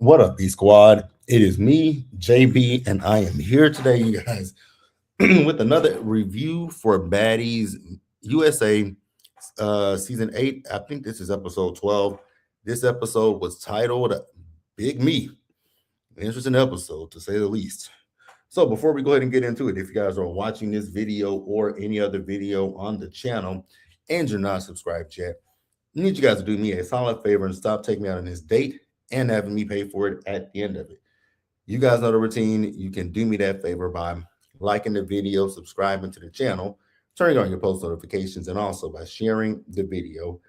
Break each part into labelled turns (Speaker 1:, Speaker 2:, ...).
Speaker 1: What up, B Squad? It is me, JB, and I am here today, you guys, with another review for Baddies USA Season 8. I think this is episode 12. This episode was titled Big Me. Interesting episode, to say the least. So, before we go ahead and get into it, if you guys are watching this video or any other video on the channel and you're not subscribed yet, I need you guys to do me a solid favor and stop taking me out on this date and having me pay for it at the end of it. You guys know the routine. You can do me that favor by liking the video, subscribing to the channel, turning on your post notifications, and also by sharing the video.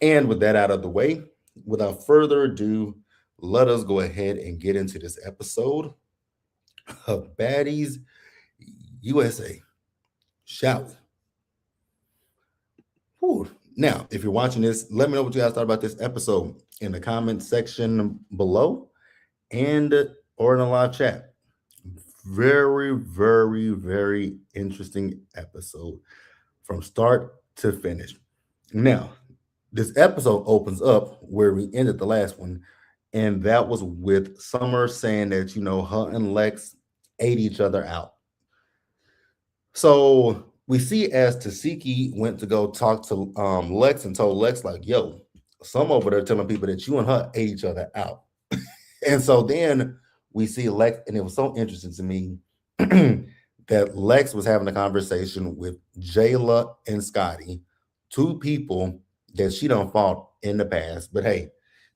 Speaker 1: And with that out of the way, without further ado, let us go ahead and get into this episode of Baddies USA, shall we? Whew. Now, if you're watching this, let me know what you guys thought about this episode in the comment section below and or in the live chat. Very, very, very interesting episode from start to finish. Now, this episode opens up where we ended the last one, and that was with Summer saying that, her and Lex ate each other out. So we see as Tasiki went to go talk to Lex and told Lex, like, yo, some over there telling people that you and her ate each other out. And so then we see Lex, and it was so interesting to me that Lex was having a conversation with Jayla and Scotty, two people that she done fought in the past. But hey,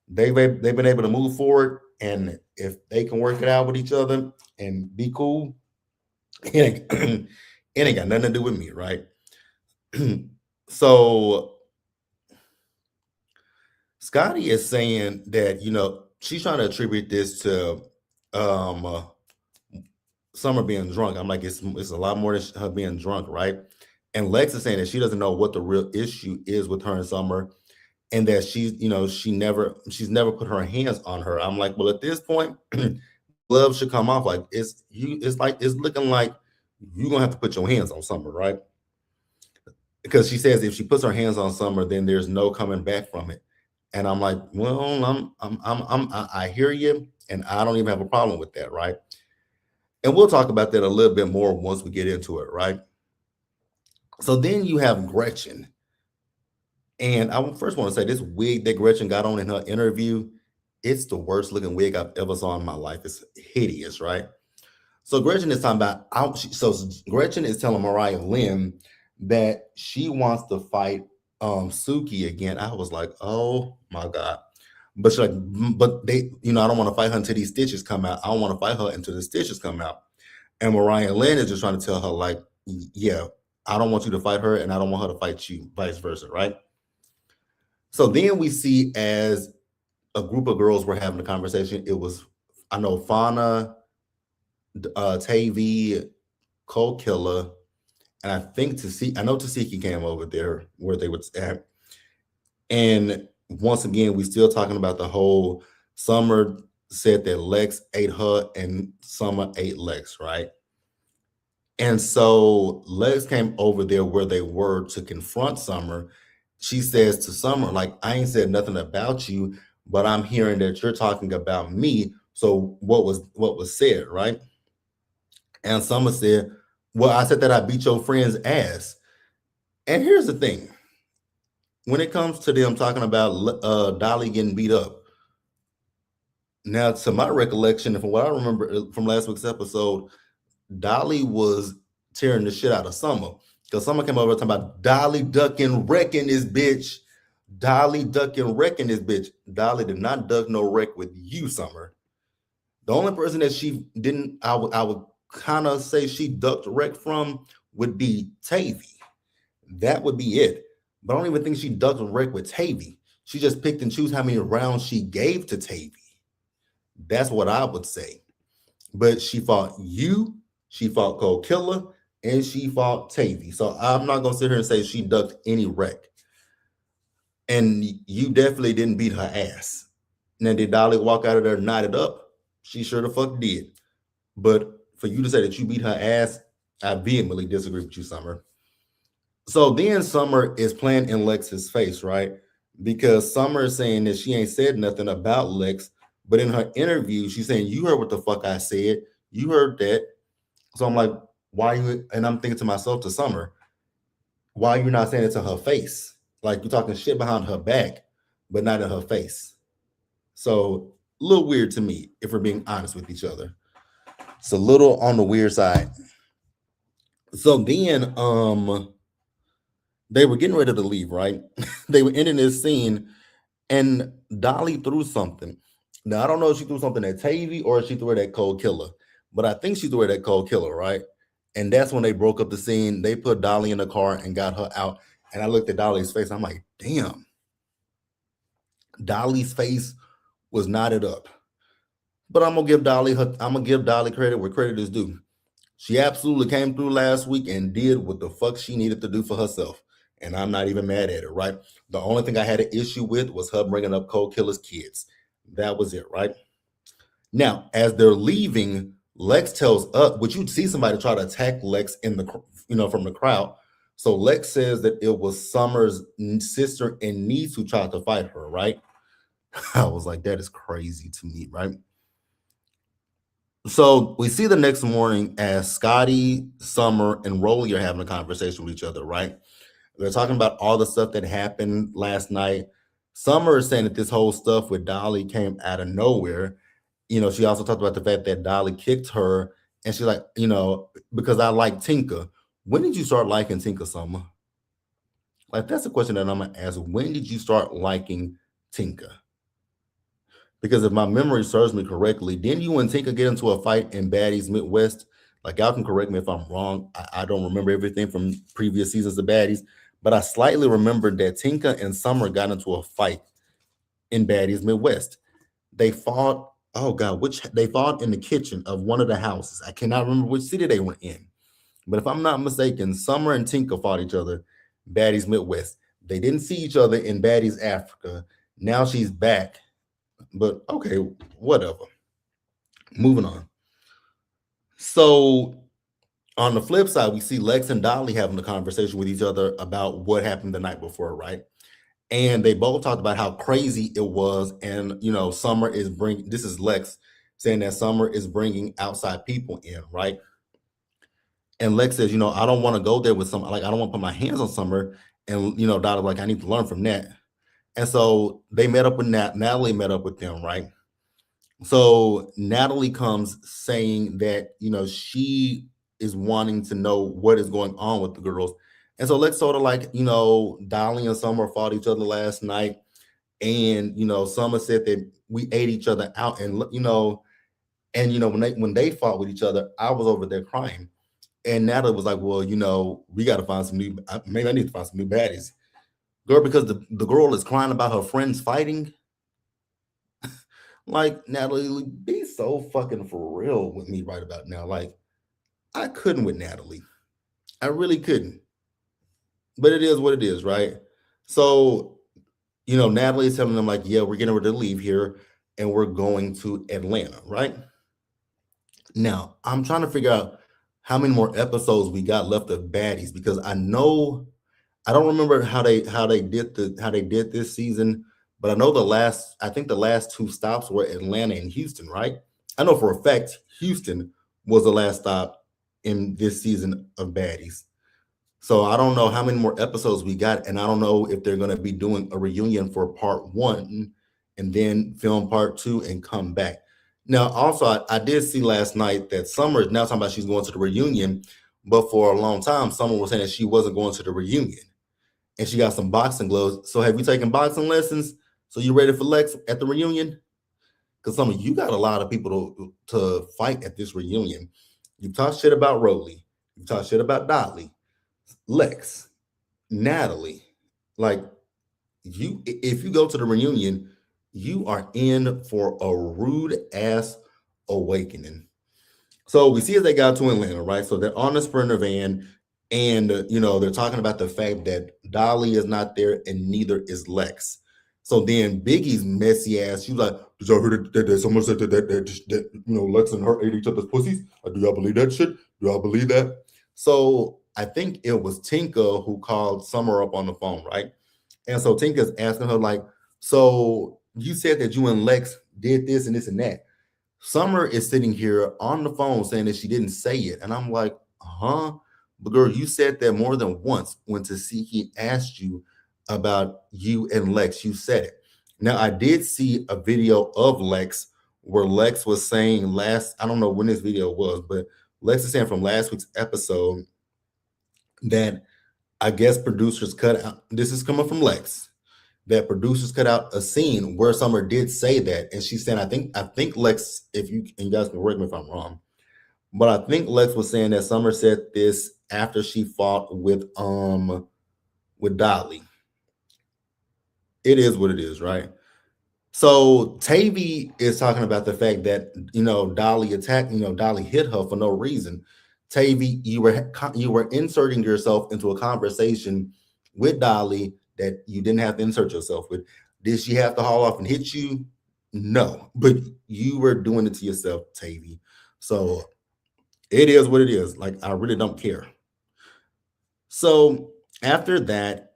Speaker 1: they've been able to move forward, and if they can work it out with each other and be cool, it ain't, it ain't got nothing to do with me, right? So Scotty is saying that, she's trying to attribute this to Summer being drunk. I'm like, it's a lot more than her being drunk, right? And Lex is saying that she doesn't know what the real issue is with her and Summer, and that she's never put her hands on her. I'm like, well, at this point, love should come off. Like it's looking like you're gonna have to put your hands on Summer, right? Because she says if she puts her hands on Summer, then there's no coming back from it. And I'm like, well, I hear you, and I don't even have a problem with that, right? And we'll talk about that a little bit more once we get into it, right? So then you have Gretchen. And I first want to say this wig that Gretchen got on in her interview, it's the worst looking wig I've ever saw in my life. It's hideous, right? So Gretchen is talking about, Gretchen is telling Mariah Lynn that she wants to fight Suki again. I was like, oh my God. But she's like, but they, I don't want to fight her until these stitches come out. I don't want to fight her until the stitches come out. And Mariah Lynn is just trying to tell her, like, yeah, I don't want you to fight her, and I don't want her to fight you, vice versa, right? So then we see as a group of girls were having a conversation. It was, I know, Fauna, Tavy, Cold Killer, and I think Tasiki came over there where they would at. And once again, we still talking about the whole Summer said that Lex ate her and Summer ate Lex, right? And so Lex came over there where they were to confront Summer. She says to Summer, like, I ain't said nothing about you, but I'm hearing that you're talking about me. So what was said, right? And Summer said, well, I said that I beat your friend's ass. And here's the thing. When it comes to them talking about Dolly getting beat up, now to my recollection, and from what I remember from last week's episode, Dolly was tearing the shit out of Summer. Because Summer came over talking about Dolly ducking wrecking this bitch. Dolly ducking wrecking this bitch. Dolly did not duck no wreck with you, Summer. The only person that she didn't, I would kind of say she ducked wreck from would be Tavy. That would be it. But I don't even think she ducked wreck with Tavy. She just picked and chose how many rounds she gave to Tavy. That's what I would say. But she fought you, she fought Cold Killer, and she fought Tavy. So I'm not gonna sit here and say she ducked any wreck. And you definitely didn't beat her ass. Now, did Dolly walk out of there knotted up? She sure the fuck did. But for you to say that you beat her ass, I vehemently disagree with you, Summer. So then Summer is playing in Lex's face, right? Because Summer is saying that she ain't said nothing about Lex, But in her interview, she's saying, "You heard what the fuck I said. You heard that." So I'm like, "Why you?" And I'm thinking to myself, to Summer, why you not saying it to her face? Like you're talking shit behind her back, but not in her face. So a little weird to me, if we're being honest with each other. It's a little on the weird side. So then they were getting ready to leave, right? They were ending this scene and Dolly threw something. Now I don't know if she threw something at Tavy or if she threw it at Cold Killer, but I think she threw it at Cold Killer, right? And that's when they broke up the scene. They put Dolly in the car and got her out. And I looked at Dolly's face. I'm like, damn, Dolly's face was knotted up. But I'm gonna give Dolly credit where credit is due. She absolutely came through last week and did what the fuck she needed to do for herself. And I'm not even mad at her, right? The only thing I had an issue with was her bringing up Cold Killer's kids. That was it, right? Now, as they're leaving, Lex tells up, which you'd see somebody try to attack Lex in the, from the crowd. So Lex says that it was Summer's sister and niece who tried to fight her, right? I was like, that is crazy to me, right? So we see the next morning as Scotty, Summer, and Rolly are having a conversation with each other, right? They're talking about all the stuff that happened last night. Summer is saying that this whole stuff with Dolly came out of nowhere. She also talked about the fact that Dolly kicked her, and she's like, because I like Tinka. When did you start liking Tinka, Summer? Like, that's a question that I'm gonna ask. When did you start liking Tinka? Because if my memory serves me correctly, didn't you and Tinka get into a fight in Baddies Midwest? Like, y'all can correct me if I'm wrong. I don't remember everything from previous seasons of Baddies, but I slightly remember that Tinka and Summer got into a fight in Baddies Midwest. They fought, oh God, they fought in the kitchen of one of the houses. I cannot remember which city they were in. But if I'm not mistaken, Summer and Tinka fought each other, Baddies Midwest. They didn't see each other in Baddies Africa. Now she's back. But okay, whatever. Moving on. So on the flip side, we see Lex and Dolly having a conversation with each other about what happened the night before, right? And they both talked about how crazy it was. And, Summer is this is Lex saying that Summer is bringing outside people in, right? And Lex says, I don't want to go there with some, like, I don't want to put my hands on Summer. And, Dolly's like, I need to learn from that. And so they met up with Natalie met up with them, right? So Natalie comes saying that, she is wanting to know what is going on with the girls. And so let's sort of like, Dolly and Summer fought each other last night. And, Summer said that we ate each other out. And, when they fought with each other, I was over there crying. And Natalie was like, well, we got to find some new, maybe I need to find some new baddies. Girl, because the girl is crying about her friends fighting. Like, Natalie, be so fucking for real with me right about now. Like, I couldn't with Natalie. I really couldn't. But it is what it is, right? So, Natalie is telling them, like, yeah, we're getting ready to leave here and we're going to Atlanta, right? Now, I'm trying to figure out how many more episodes we got left of Baddies because I don't remember how they did this season, but I think the last two stops were Atlanta and Houston, right? I know for a fact Houston was the last stop in this season of Baddies. So I don't know how many more episodes we got, and I don't know if they're going to be doing a reunion for part 1 and then film part 2 and come back. Now, also, I did see last night that Summer is now talking about she's going to the reunion, but for a long time, Summer was saying that she wasn't going to the reunion, and she got some boxing gloves. So have you taken boxing lessons? So you ready for Lex at the reunion? Because Summer, you got a lot of people to fight at this reunion. You talk shit about Rolly. You talk shit about Dolly. Lex, Natalie, like if you go to the reunion, you are in for a rude ass awakening. So we see as they got to Atlanta, right? So they're on the Sprinter van, and they're talking about the fact that Dolly is not there, and neither is Lex. So then Biggie's messy ass, she's like, "Did y'all hear that someone said that Lex and her ate each other's pussies? Do y'all believe that shit? Do y'all believe that?" So I think it was Tinka who called Summer up on the phone, right? And so Tinka's asking her, like, so you said that you and Lex did this and this and that. Summer is sitting here on the phone saying that she didn't say it. And I'm like, huh? But girl, you said that more than once when Tasiki asked you about you and Lex. You said it. Now, I did see a video of Lex where Lex was saying I don't know when this video was, but Lex is saying from last week's episode that I guess producers cut out, this is coming from Lex, that producers cut out a scene where Summer did say that, and she said, I think Lex, if you and you guys can correct me if I'm wrong, but I think Lex was saying that Summer said this after she fought with Dolly. It is what it is, right? So Tavy is talking about the fact that Dolly attacked, Dolly hit her for no reason. Tavy, you were inserting yourself into a conversation with Dolly that you didn't have to insert yourself with. Did she have to haul off and hit you? No, but you were doing it to yourself, Tavy. So it is what it is. Like, I really don't care. So after that,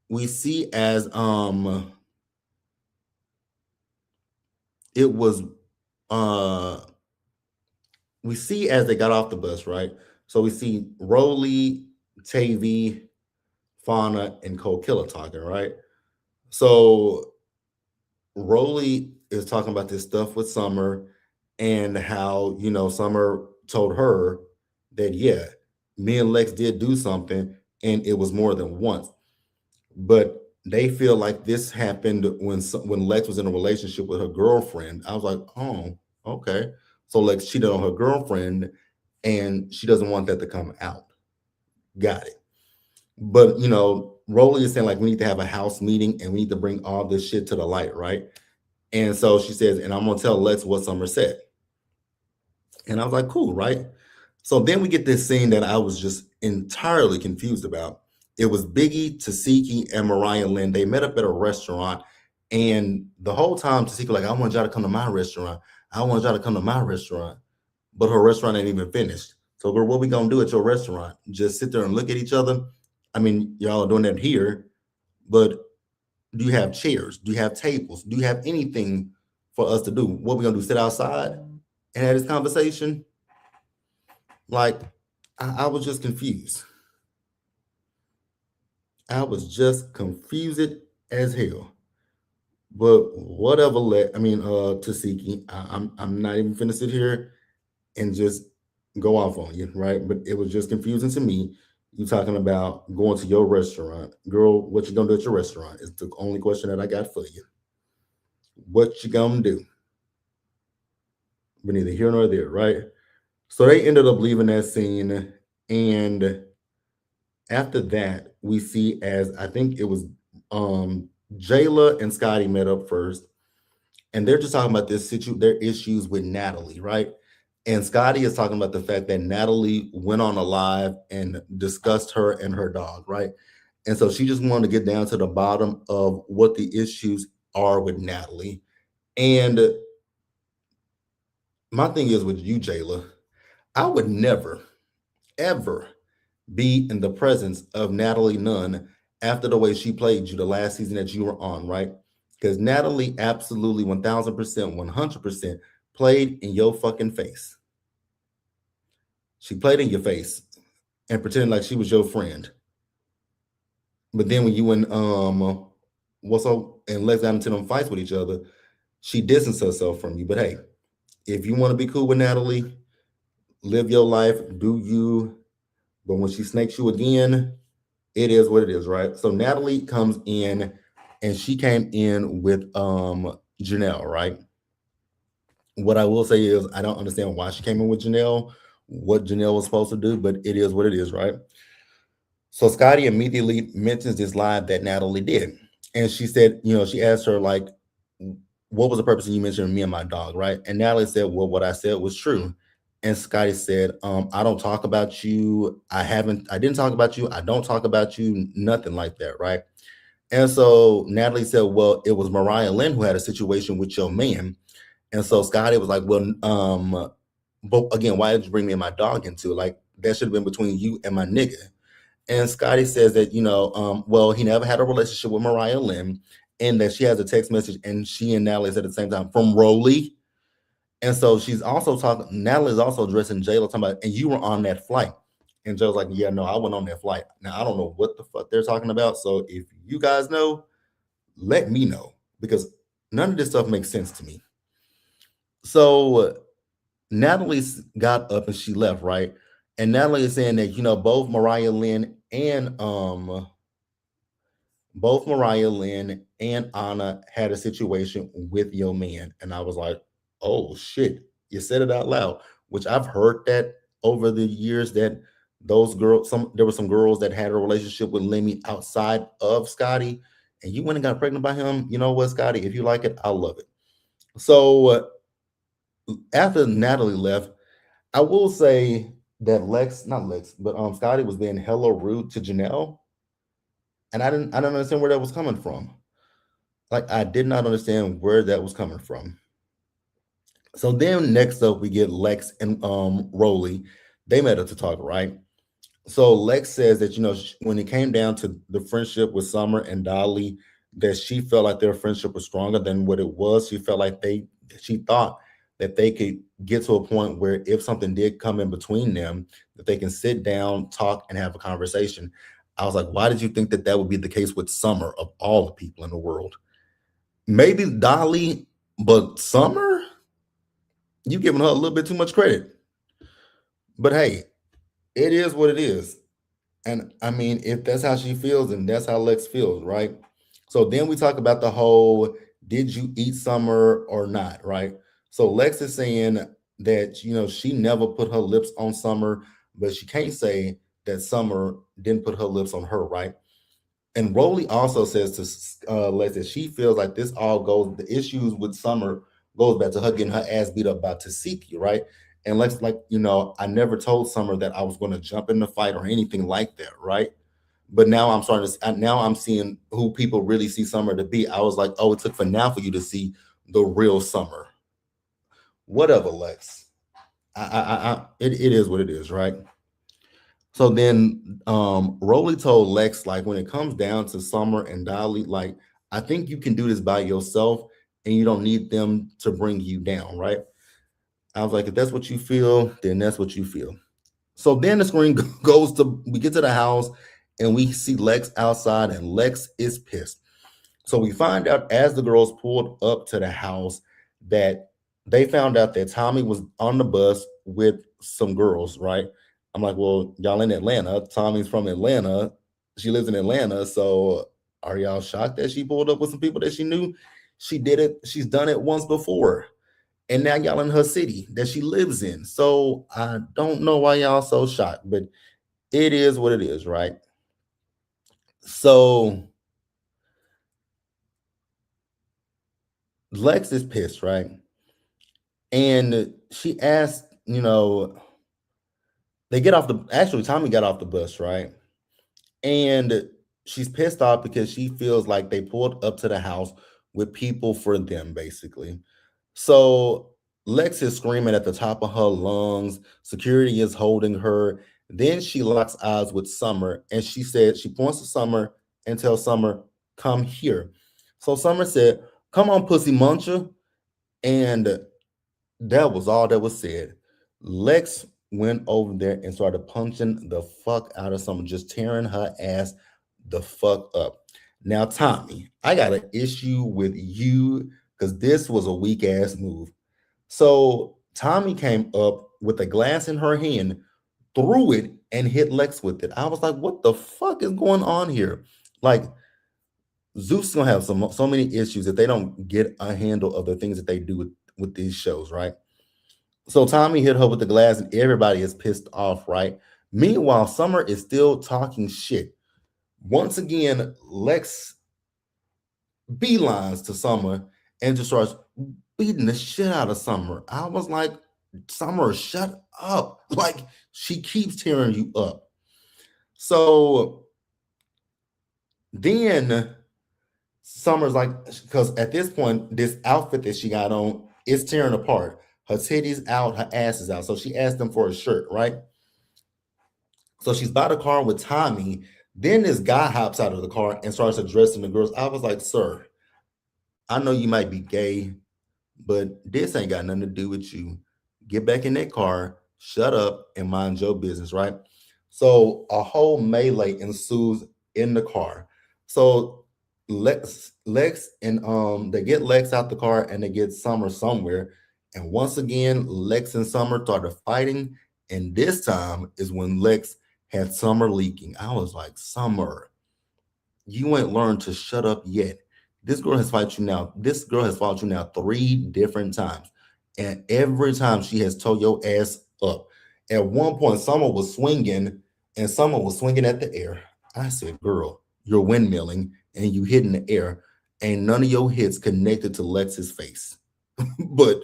Speaker 1: we see as it was we see as they got off the bus, right? So we see Rolly, Tavy, Fauna, and Cole Killer talking, right? So Rolly is talking about this stuff with Summer and how, Summer told her that, yeah, me and Lex did do something and it was more than once. But they feel like this happened when Lex was in a relationship with her girlfriend. I was like, oh, okay. So Lex cheated on her girlfriend and she doesn't want that to come out. Got it. But Rolly is saying like we need to have a house meeting and we need to bring all this shit to the light, right? And so she says, and I'm gonna tell Lex what Summer said. And I was like, cool, right? So then we get this scene that I was just entirely confused about. It was Biggie, Tasiki, and Mariah Lynn. They met up at a restaurant, and the whole time Tasiki like, I want y'all to come to my restaurant. I want y'all to come to my restaurant. But her restaurant ain't even finished. So, girl, what we gonna do at your restaurant? Just sit there and look at each other? I mean, y'all are doing that here, but do you have chairs? Do you have tables? Do you have anything for us to do? What we gonna do? Sit outside and have this conversation? Like, I was just confused. I was just confused as hell. But whatever. Tasiki, I'm not even finna sit here and just go off on you, right? But it was just confusing to me. You talking about going to your restaurant, girl? What you gonna do at your restaurant? Is the only question that I got for you. What you gonna do? But neither here nor there, right? So they ended up leaving that scene, and after that, we see as I think it was Jayla and Scotty met up first, and they're just talking about their issues with Natalie, right? And Scotty is talking about the fact that Natalie went on a live and discussed her and her dog, right? And so she just wanted to get down to the bottom of what the issues are with Natalie. And my thing is with you, Jayla, I would never, ever be in the presence of Natalie Nunn after the way she played you the last season that you were on, right? Because Natalie absolutely 1000%, 100% played in your fucking face. She played in your face and pretended like she was your friend. But then when you and and Lex got into them fights with each other, she distanced herself from you. But hey, if you want to be cool with Natalie, live your life, do you. But when she snakes you again, it is what it is, right? So Natalie comes in and she came in with Janelle, right? What I will say is I don't understand why she came in with Janelle, what Janelle was supposed to do, but it is what it is, right? So Scotty immediately mentions this live that Natalie did. And she said, she asked her, like, what was the purpose of you mentioning me and my dog, right? And Natalie said, well, what I said was true. And Scotty said, I don't talk about you. I didn't talk about you. I don't talk about you, nothing like that, right? And so Natalie said, well, it was Mariah Lynn who had a situation with your man. And so Scotty was like, well, but again, why did you bring me and my dog into it? Like, that should have been between you and my nigga. And Scotty says that, well, he never had a relationship with Mariah Lynn. and that she has a text message, and she and Natalie said at the same time from Rolly. And so she's also talking. Natalie's also addressing J Lo, talking about, and you were on that flight. And Joe's like, yeah, no, I went on that flight. Now I don't know what the fuck they're talking about. So if you guys know, let me know, because none of this stuff makes sense to me. So Natalie got up and she left, right? And Natalie is saying that, both Mariah Lynn and Anna had a situation with your man. And I was like, oh shit, you said it out loud, which I've heard that over the years, that those girls, there were some girls that had a relationship with Lemmy outside of Scotty, and you went and got pregnant by him. You know what, Scotty? If you like it, I love it. So after Natalie left, I will say that not Lex, but Scotty was being hella rude to Janelle, and I don't understand where that was coming from. Like, I did not understand where that was coming from. So then next up we get Lex and Rolly. They met up to talk, right? So Lex says that, when it came down to the friendship with Summer and Dolly, that she felt like their friendship was stronger than what it was. She thought that they could get to a point where if something did come in between them, that they can sit down, talk, and have a conversation. I was like, why did you think that that would be the case with Summer of all the people in the world? Maybe Dolly, but Summer, you giving her a little bit too much credit. But hey, it is what it is. And I mean, if that's how she feels, and that's how Lex feels, right? So then we talk about the whole, did you eat Summer or not, right? So Lex is saying that, she never put her lips on Summer, but she can't say that Summer didn't put her lips on her, right? And Rowley also says to Lex that she feels like the issues with Summer goes back to her getting her ass beat up by Tasiki, right? And Lex, like, I never told Summer that I was going to jump in the fight or anything like that, right? But now now I'm seeing who people really see Summer to be. I was like, oh, it took for now for you to see the real Summer. Whatever, Lex. It is what it is, right? So then Rowley told Lex, like, when it comes down to Summer and Dolly, like, I think you can do this by yourself and you don't need them to bring you down, right? I was like, if that's what you feel, then that's what you feel. So then the screen we get to the house and we see Lex outside, and Lex is pissed. So we find out as the girls pulled up to the house that they found out that Tommy was on the bus with some girls, right? I'm like, well, y'all in Atlanta. Tommy's from Atlanta. She lives in Atlanta. So are y'all shocked that she pulled up with some people that she knew? She did it. She's done it once before. And now y'all in her city that she lives in. So I don't know why y'all so shocked, but it is what it is, right? So Lex is pissed, right? And she asked, Tommy got off the bus, right? And she's pissed off because she feels like they pulled up to the house with people for them, basically. So Lex is screaming at the top of her lungs. Security is holding her. Then she locks eyes with Summer, and she points to Summer and tells Summer, come here. So Summer said, come on, pussy muncher. And that was all that was said. Lex went over there and started punching the fuck out of Summer, just tearing her ass the fuck up. Now, Tommy, I got an issue with you because this was a weak ass move. So Tommy came up with a glass in her hand, threw it, and hit Lex with it. I was like, what the fuck is going on here? Like, Zeus is gonna have so many issues if they don't get a handle of the things that they do with these shows, right? So Tommy hit her with the glass, and everybody is pissed off, right? Meanwhile, Summer is still talking shit. Once again, Lex beelines to Summer and just starts beating the shit out of Summer. I was like, Summer, shut up. Like, she keeps tearing you up. So then Summer's like, because at this point, this outfit that she got on is tearing apart. Her titties out, her ass is out. So she asked them for a shirt, right? So she's by the car with Tommy. Then this guy hops out of the car and starts addressing the girls. I was like, sir, I know you might be gay, but this ain't got nothing to do with you. Get back in that car, shut up, and mind your business, right? So a whole melee ensues in the car. So Lex and they get Lex out the car and they get Summer somewhere. And once again, Lex and Summer started fighting. And this time is when Lex had Summer leaking. I was like, Summer, you ain't learned to shut up yet. This girl has fought you now. This girl has fought you now 3 different times. And every time she has told your ass up. At one point, someone was swinging and someone was swinging at the air. I said, girl, you're windmilling and you hit in the air. Ain't none of your hits connected to Lex's face. But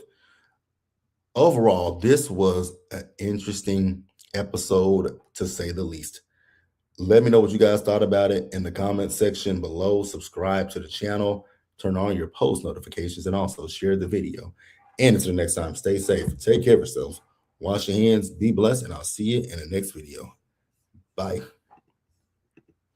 Speaker 1: overall, this was an interesting episode to say the least. Let me know what you guys thought about it in the comment section below. Subscribe to the channel, turn on your post notifications, and also share the video. And until the next time, stay safe, take care of yourselves, wash your hands, be blessed, and I'll see you in the next video. Bye.